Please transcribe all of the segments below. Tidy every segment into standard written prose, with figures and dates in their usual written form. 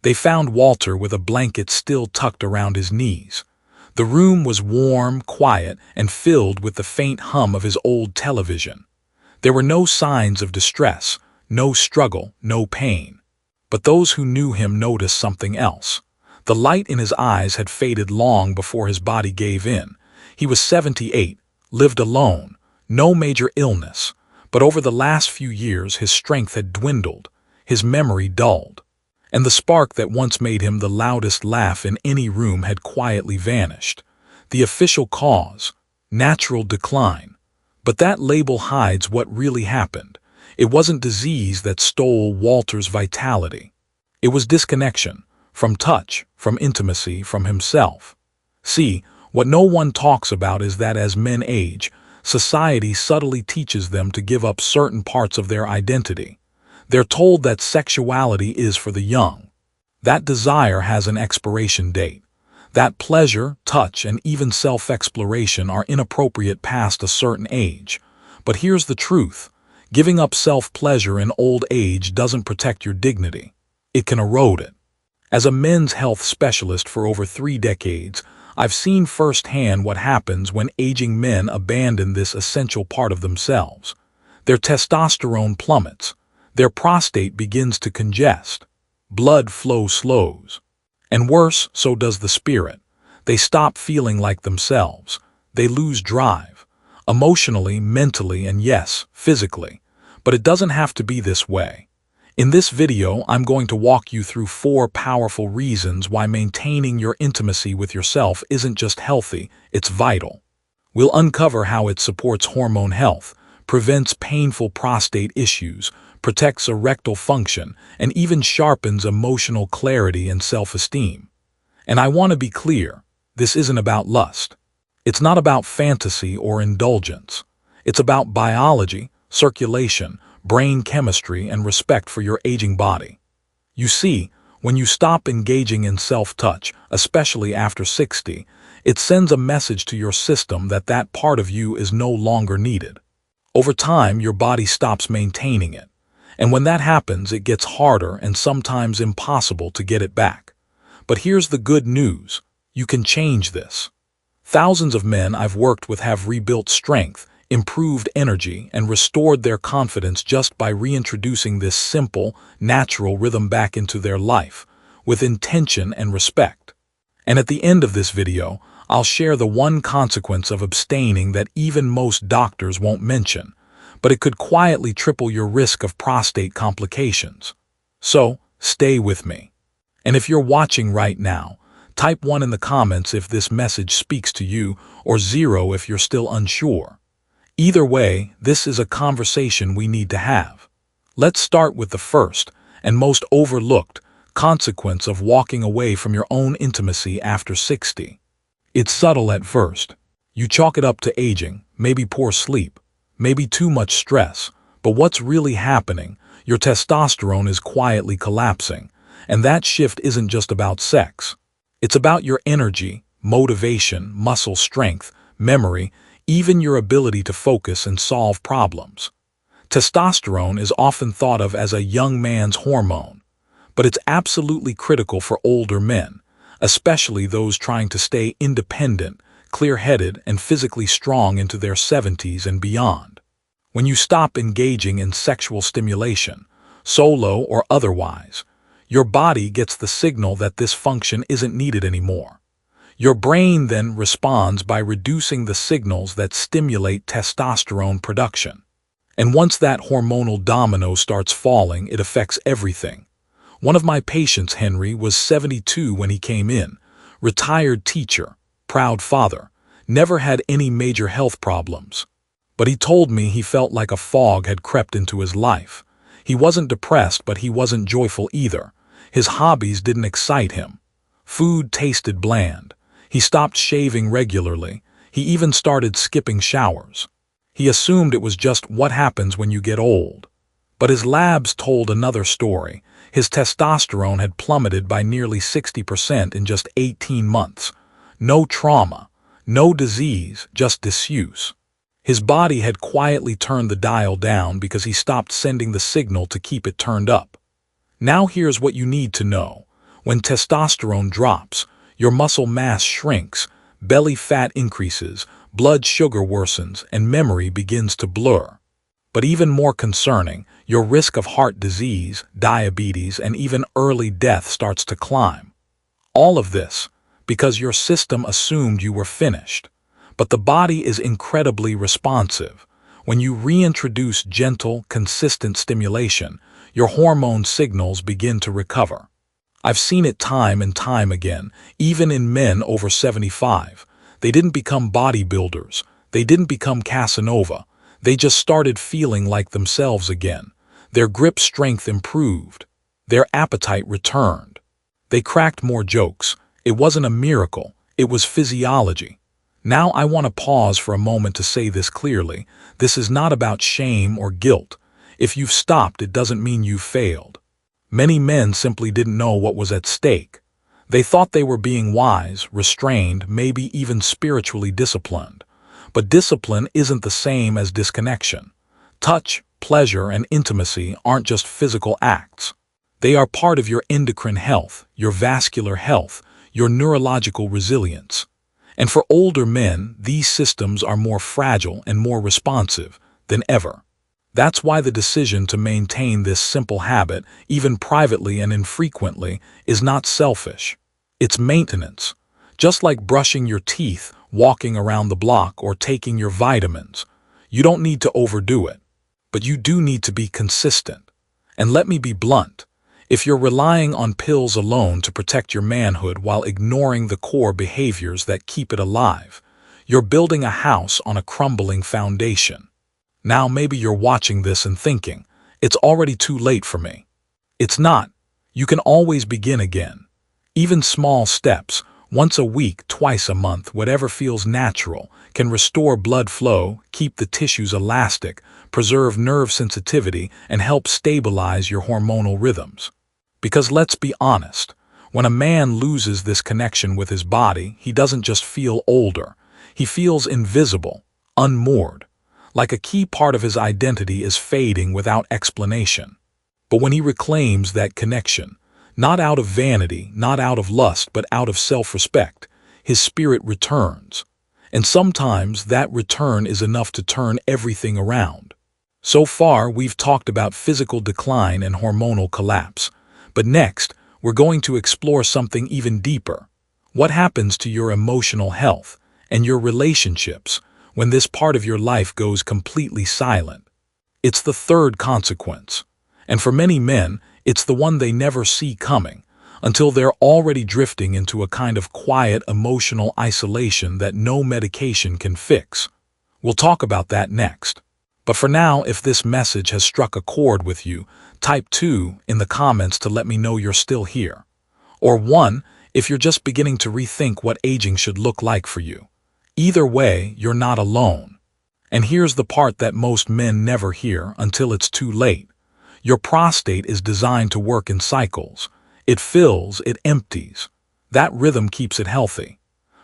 They found Walter with a blanket still tucked around his knees. The room was warm, quiet, and filled with the faint hum of his old television. There were no signs of distress, no struggle, no pain. But those who knew him noticed something else. The light in his eyes had faded long before his body gave in. He was 78, lived alone, no major illness, but over the last few years his strength had dwindled, his memory dulled, and the spark that once made him the loudest laugh in any room had quietly vanished. The official cause: natural decline. But that label hides what really happened. It wasn't disease that stole Walter's vitality. It was disconnection, from touch, from intimacy, from himself. See, what no one talks about is that as men age, society subtly teaches them to give up certain parts of their identity. They're told that sexuality is for the young. That desire has an expiration date. That pleasure, touch, and even self-exploration are inappropriate past a certain age. But here's the truth. Giving up self-pleasure in old age doesn't protect your dignity. It can erode it. As a men's health specialist for over 3 decades, I've seen firsthand what happens when aging men abandon this essential part of themselves. Their testosterone plummets. Their prostate begins to congest. Blood flow slows. And worse, so does the spirit. They stop feeling like themselves. They lose drive. Emotionally, mentally, and yes, physically. But it doesn't have to be this way. In this video, I'm going to walk you through 4 powerful reasons why maintaining your intimacy with yourself isn't just healthy, it's vital. We'll uncover how it supports hormone health, prevents painful prostate issues, protects erectile function, and even sharpens emotional clarity and self-esteem. And I want to be clear, this isn't about lust. It's not about fantasy or indulgence. It's about biology, circulation, brain chemistry, and respect for your aging body. You see, when you stop engaging in self-touch, especially after 60, it sends a message to your system that that part of you is no longer needed. Over time, your body stops maintaining it. And when that happens, it gets harder and sometimes impossible to get it back. But here's the good news. You can change this. Thousands of men I've worked with have rebuilt strength, improved energy, and restored their confidence just by reintroducing this simple, natural rhythm back into their life, with intention and respect. And at the end of this video, I'll share the one consequence of abstaining that even most doctors won't mention, but it could quietly triple your risk of prostate complications. So, stay with me. And if you're watching right now, type 1 in the comments if this message speaks to you, or 0 if you're still unsure. Either way, this is a conversation we need to have. Let's start with the first, and most overlooked, consequence of walking away from your own intimacy after 60. It's subtle at first. You chalk it up to aging, maybe poor sleep, maybe too much stress, but what's really happening? Your testosterone is quietly collapsing, and that shift isn't just about sex. It's about your energy, motivation, muscle strength, memory, even your ability to focus and solve problems. Testosterone is often thought of as a young man's hormone, but it's absolutely critical for older men, especially those trying to stay independent, clear-headed, and physically strong into their 70s and beyond. When you stop engaging in sexual stimulation, solo or otherwise, your body gets the signal that this function isn't needed anymore. Your brain then responds by reducing the signals that stimulate testosterone production. And once that hormonal domino starts falling, it affects everything. One of my patients, Henry, was 72 when he came in, retired teacher, proud father, never had any major health problems. But he told me he felt like a fog had crept into his life. He wasn't depressed, but he wasn't joyful either. His hobbies didn't excite him. Food tasted bland. He stopped shaving regularly. He even started skipping showers. He assumed it was just what happens when you get old. But his labs told another story. His testosterone had plummeted by nearly 60% in just 18 months. No trauma, no disease, just disuse. His body had quietly turned the dial down because he stopped sending the signal to keep it turned up. Now here's what you need to know. When testosterone drops, your muscle mass shrinks, belly fat increases, blood sugar worsens, and memory begins to blur. But even more concerning, your risk of heart disease, diabetes, and even early death starts to climb. All of this because your system assumed you were finished. But the body is incredibly responsive. When you reintroduce gentle, consistent stimulation, your hormone signals begin to recover. I've seen it time and time again, even in men over 75. They didn't become bodybuilders. They didn't become Casanova. They just started feeling like themselves again. Their grip strength improved. Their appetite returned. They cracked more jokes. It wasn't a miracle. It was physiology. Now I want to pause for a moment to say this clearly. This is not about shame or guilt. If you've stopped, it doesn't mean you've failed. Many men simply didn't know what was at stake. They thought they were being wise, restrained, maybe even spiritually disciplined. But discipline isn't the same as disconnection. Touch, pleasure, and intimacy aren't just physical acts. They are part of your endocrine health, your vascular health, your neurological resilience. And for older men, these systems are more fragile and more responsive than ever. That's why the decision to maintain this simple habit, even privately and infrequently, is not selfish. It's maintenance. Just like brushing your teeth, walking around the block, or taking your vitamins. You don't need to overdo it. But you do need to be consistent. And let me be blunt. If you're relying on pills alone to protect your manhood while ignoring the core behaviors that keep it alive, you're building a house on a crumbling foundation. Now maybe you're watching this and thinking, it's already too late for me. It's not. You can always begin again. Even small steps, once a week, twice a month, whatever feels natural, can restore blood flow, keep the tissues elastic, preserve nerve sensitivity, and help stabilize your hormonal rhythms. Because let's be honest, when a man loses this connection with his body, he doesn't just feel older. He feels invisible, unmoored, like a key part of his identity is fading without explanation. But when he reclaims that connection, not out of vanity, not out of lust, but out of self-respect, his spirit returns. And sometimes that return is enough to turn everything around. So far, we've talked about physical decline and hormonal collapse. But next, we're going to explore something even deeper. What happens to your emotional health and your relationships when this part of your life goes completely silent? It's the third consequence. And for many men, it's the one they never see coming, until they're already drifting into a kind of quiet emotional isolation that no medication can fix. We'll talk about that next. But for now, if this message has struck a chord with you, type 2 in the comments to let me know you're still here. Or 1 if you're just beginning to rethink what aging should look like for you. Either way, you're not alone. And here's the part that most men never hear until it's too late. Your prostate is designed to work in cycles. It fills, it empties. That rhythm keeps it healthy.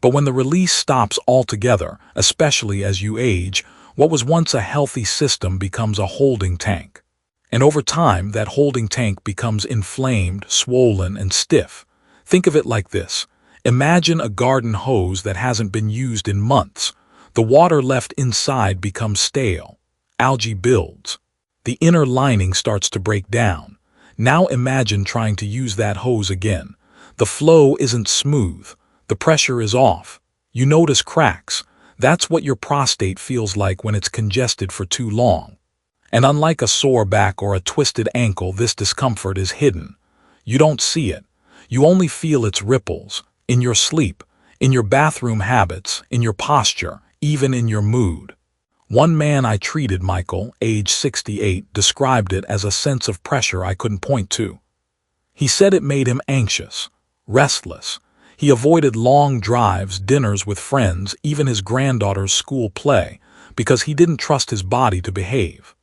But when the release stops altogether, especially as you age, what was once a healthy system becomes a holding tank. And over time, that holding tank becomes inflamed, swollen, and stiff. Think of it like this. Imagine a garden hose that hasn't been used in months. The water left inside becomes stale. Algae builds. The inner lining starts to break down. Now imagine trying to use that hose again. The flow isn't smooth. The pressure is off. You notice cracks. That's what your prostate feels like when it's congested for too long. And unlike a sore back or a twisted ankle, this discomfort is hidden. You don't see it. You only feel its ripples, in your sleep, in your bathroom habits, in your posture, even in your mood. One man I treated, Michael, age 68, described it as a sense of pressure I couldn't point to. He said it made him anxious, restless. He avoided long drives, dinners with friends, even his granddaughter's school play, because he didn't trust his body to behave.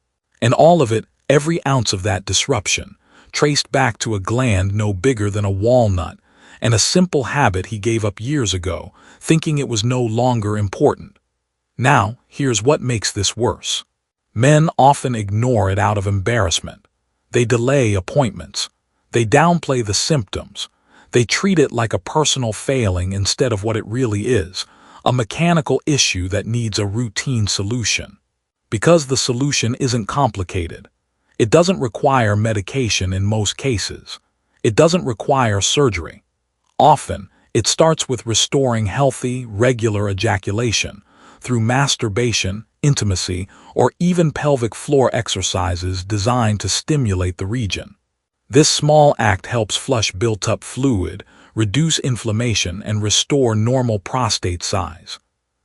And all of it, every ounce of that disruption, traced back to a gland no bigger than a walnut, and a simple habit he gave up years ago, thinking it was no longer important. Now, here's what makes this worse. Men often ignore it out of embarrassment. They delay appointments. They downplay the symptoms. They treat it like a personal failing instead of what it really is, a mechanical issue that needs a routine solution. Because the solution isn't complicated. It doesn't require medication in most cases. It doesn't require surgery. Often, it starts with restoring healthy, regular ejaculation through masturbation, intimacy, or even pelvic floor exercises designed to stimulate the region. This small act helps flush built-up fluid, reduce inflammation, and restore normal prostate size.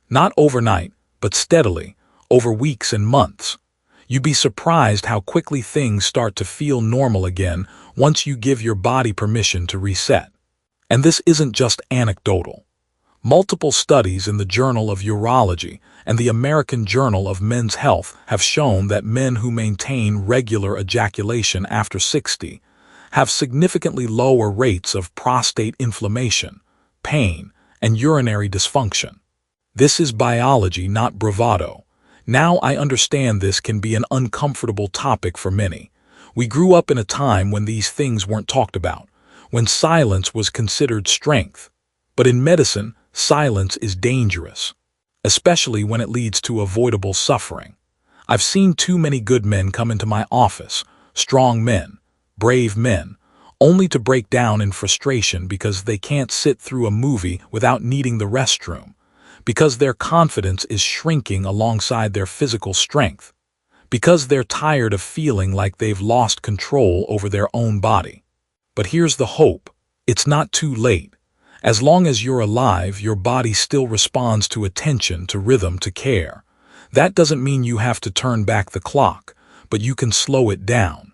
Not overnight, but steadily, over weeks and months. You'd be surprised how quickly things start to feel normal again once you give your body permission to reset. And this isn't just anecdotal. Multiple studies in the Journal of Urology and the American Journal of Men's Health have shown that men who maintain regular ejaculation after 60 have significantly lower rates of prostate inflammation, pain, and urinary dysfunction. This is biology, not bravado. Now I understand this can be an uncomfortable topic for many. We grew up in a time when these things weren't talked about, when silence was considered strength. But in medicine, silence is dangerous, especially when it leads to avoidable suffering. I've seen too many good men come into my office, strong men, brave men, only to break down in frustration because they can't sit through a movie without needing the restroom, because their confidence is shrinking alongside their physical strength, because they're tired of feeling like they've lost control over their own body. But here's the hope. It's not too late. As long as you're alive, your body still responds to attention, to rhythm, to care. That doesn't mean you have to turn back the clock, but you can slow it down.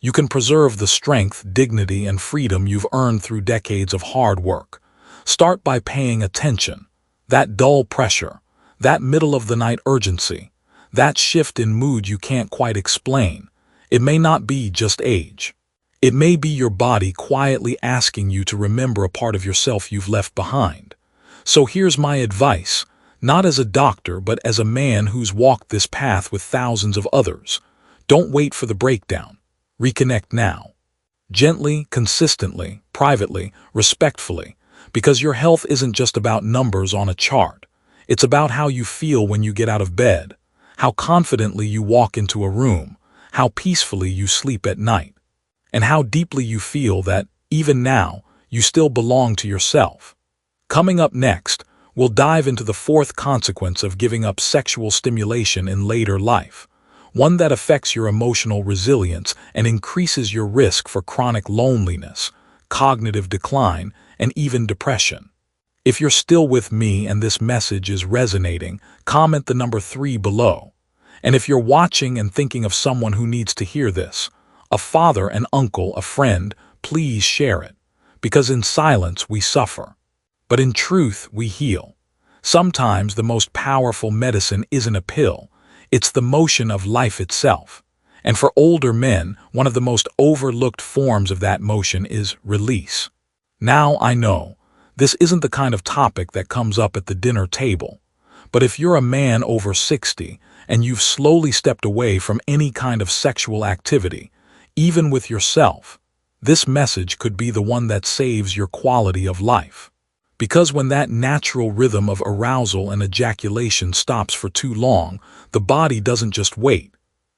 You can preserve the strength, dignity, and freedom you've earned through decades of hard work. Start by paying attention. That dull pressure, that middle-of-the-night urgency, that shift in mood you can't quite explain. It may not be just age. It may be your body quietly asking you to remember a part of yourself you've left behind. So here's my advice, not as a doctor but as a man who's walked this path with thousands of others. Don't wait for the breakdown. Reconnect now. Gently, consistently, privately, respectfully, because your health isn't just about numbers on a chart. It's about how you feel when you get out of bed, how confidently you walk into a room, how peacefully you sleep at night, and how deeply you feel that, even now, you still belong to yourself. Coming up next, we'll dive into the fourth consequence of giving up sexual stimulation in later life, one that affects your emotional resilience and increases your risk for chronic loneliness, cognitive decline, and even depression. If you're still with me and this message is resonating, comment the number 3 below. And if you're watching and thinking of someone who needs to hear this, a father, an uncle, a friend, please share it. Because in silence we suffer, but in truth we heal. Sometimes the most powerful medicine isn't a pill, it's the motion of life itself. And for older men, one of the most overlooked forms of that motion is release. Now I know, this isn't the kind of topic that comes up at the dinner table. But if you're a man over 60 and you've slowly stepped away from any kind of sexual activity, even with yourself, this message could be the one that saves your quality of life. Because when that natural rhythm of arousal and ejaculation stops for too long, the body doesn't just wait.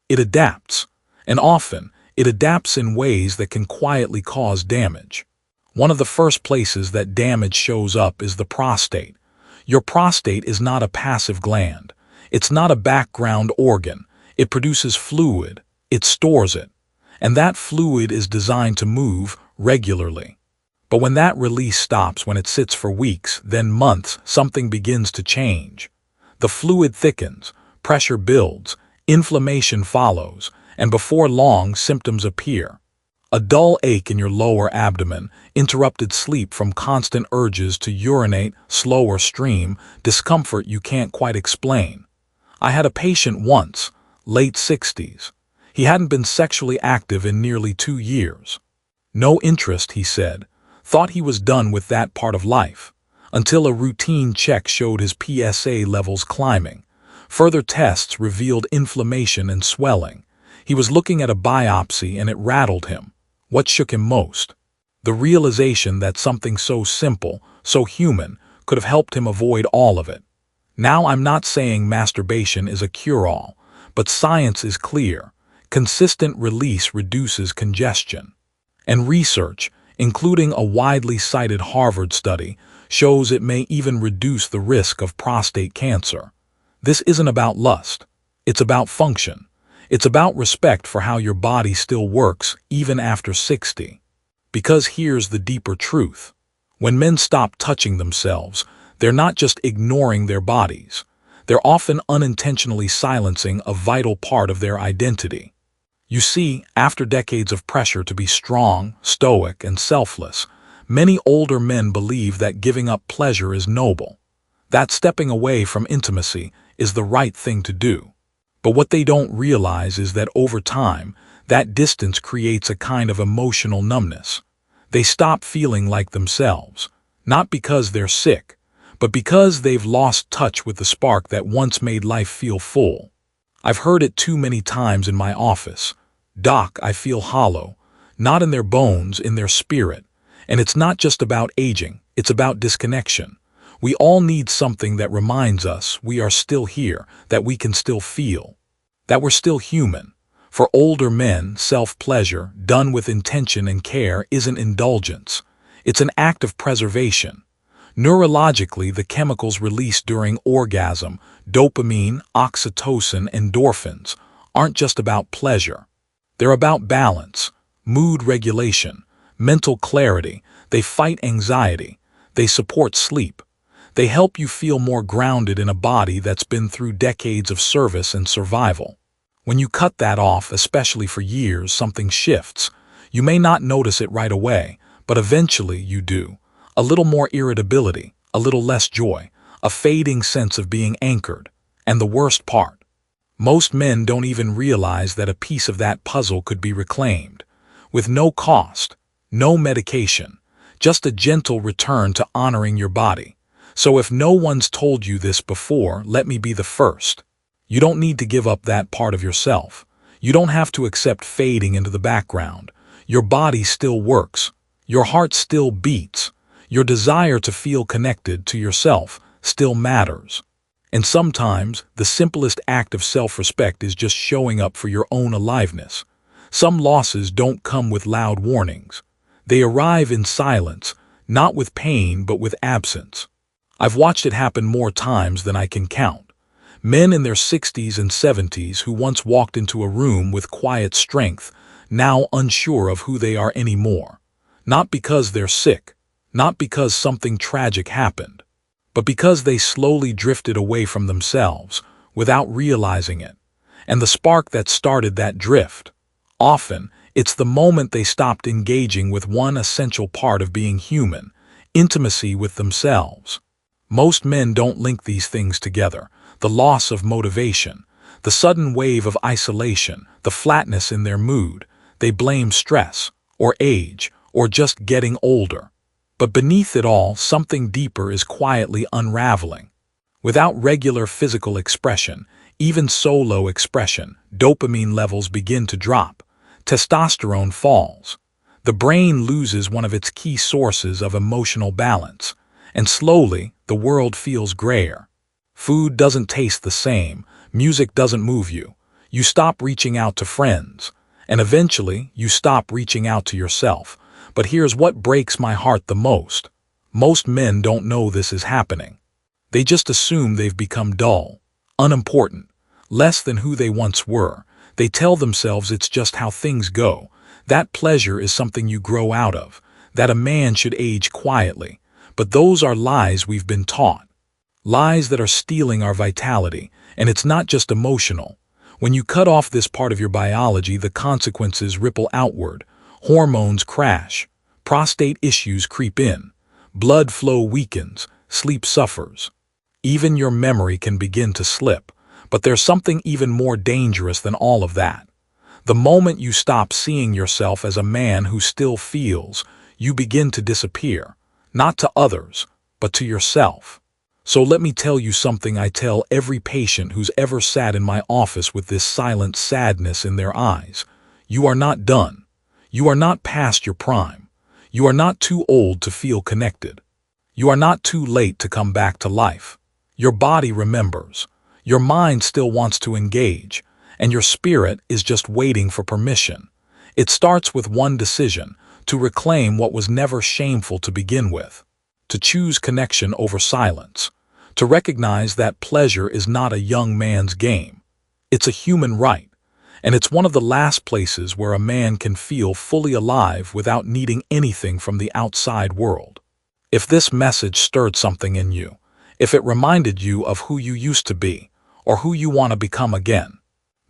It adapts. And often, it adapts in ways that can quietly cause damage. One of the first places that damage shows up is the prostate. Your prostate is not a passive gland. It's not a background organ. It produces fluid. It stores it. And that fluid is designed to move regularly. But when that release stops, when it sits for weeks, then months, something begins to change. The fluid thickens, pressure builds, inflammation follows, and before long, symptoms appear. A dull ache in your lower abdomen, interrupted sleep from constant urges to urinate, slow or stream, discomfort you can't quite explain. I had a patient once, late 60s. He hadn't been sexually active in nearly 2 years. No interest, he said. Thought he was done with that part of life. Until a routine check showed his PSA levels climbing. Further tests revealed inflammation and swelling. He was looking at a biopsy and it rattled him. What shook him most? The realization that something so simple, so human, could have helped him avoid all of it. Now, I'm not saying masturbation is a cure-all, but science is clear. Consistent release reduces congestion. And research, including a widely cited Harvard study, shows it may even reduce the risk of prostate cancer. This isn't about lust. It's about function. It's about respect for how your body still works even after 60. Because here's the deeper truth. When men stop touching themselves, they're not just ignoring their bodies. They're often unintentionally silencing a vital part of their identity. You see, after decades of pressure to be strong, stoic, and selfless, many older men believe that giving up pleasure is noble, that stepping away from intimacy is the right thing to do. But what they don't realize is that over time, that distance creates a kind of emotional numbness. They stop feeling like themselves, not because they're sick, but because they've lost touch with the spark that once made life feel full. I've heard it too many times in my office. "Doc, I feel hollow," not in their bones, in their spirit. And it's not just about aging, it's about disconnection. We all need something that reminds us we are still here, that we can still feel, that we're still human. For older men, self-pleasure, done with intention and care, isn't indulgence. It's an act of preservation. Neurologically, the chemicals released during orgasm, dopamine, oxytocin, endorphins, aren't just about pleasure. They're about balance, mood regulation, mental clarity. They fight anxiety. They support sleep. They help you feel more grounded in a body that's been through decades of service and survival. When you cut that off, especially for years, something shifts. You may not notice it right away, but eventually you do. A little more irritability, a little less joy, a fading sense of being anchored. And the worst part, most men don't even realize that a piece of that puzzle could be reclaimed. With no cost, no medication, just a gentle return to honoring your body. So if no one's told you this before, let me be the first. You don't need to give up that part of yourself. You don't have to accept fading into the background. Your body still works. Your heart still beats. Your desire to feel connected to yourself still matters. And sometimes, the simplest act of self-respect is just showing up for your own aliveness. Some losses don't come with loud warnings. They arrive in silence, not with pain but with absence. I've watched it happen more times than I can count. Men in their 60s and 70s who once walked into a room with quiet strength, now unsure of who they are anymore. Not because they're sick, not because something tragic happened, but because they slowly drifted away from themselves without realizing it. And the spark that started that drift, often, it's the moment they stopped engaging with one essential part of being human, intimacy with themselves. Most men don't link these things together. The loss of motivation, the sudden wave of isolation, the flatness in their mood. They blame stress, or age, or just getting older. But beneath it all, something deeper is quietly unraveling. Without regular physical expression, even solo expression, dopamine levels begin to drop. Testosterone falls. The brain loses one of its key sources of emotional balance. And slowly, the world feels grayer. Food doesn't taste the same. Music doesn't move you. You stop reaching out to friends. And eventually, you stop reaching out to yourself. But here's what breaks my heart the most. Most men don't know this is happening. They just assume they've become dull, unimportant, less than who they once were. They tell themselves it's just how things go. That pleasure is something you grow out of. That a man should age quietly. But those are lies we've been taught. Lies that are stealing our vitality, and it's not just emotional. When you cut off this part of your biology, the consequences ripple outward. Hormones crash, prostate issues creep in, blood flow weakens, sleep suffers. Even your memory can begin to slip. But there's something even more dangerous than all of that. The moment you stop seeing yourself as a man who still feels, you begin to disappear, not to others, but to yourself. So let me tell you something I tell every patient who's ever sat in my office with this silent sadness in their eyes. You are not done. You are not past your prime. You are not too old to feel connected. You are not too late to come back to life. Your body remembers. Your mind still wants to engage, and your spirit is just waiting for permission. It starts with one decision: to reclaim what was never shameful to begin with, to choose connection over silence, to recognize that pleasure is not a young man's game. It's a human right, and it's one of the last places where a man can feel fully alive without needing anything from the outside world. If this message stirred something in you, if it reminded you of who you used to be, or who you want to become again,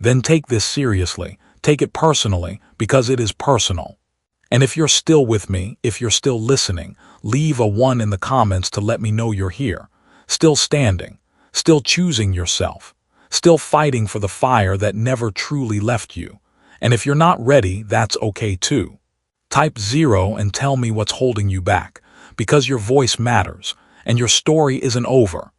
then take this seriously, take it personally, because it is personal. And if you're still with me, if you're still listening, leave a 1 in the comments to let me know you're here, still standing, still choosing yourself, still fighting for the fire that never truly left you. And if you're not ready, that's okay too. Type 0 and tell me what's holding you back, because your voice matters, and your story isn't over.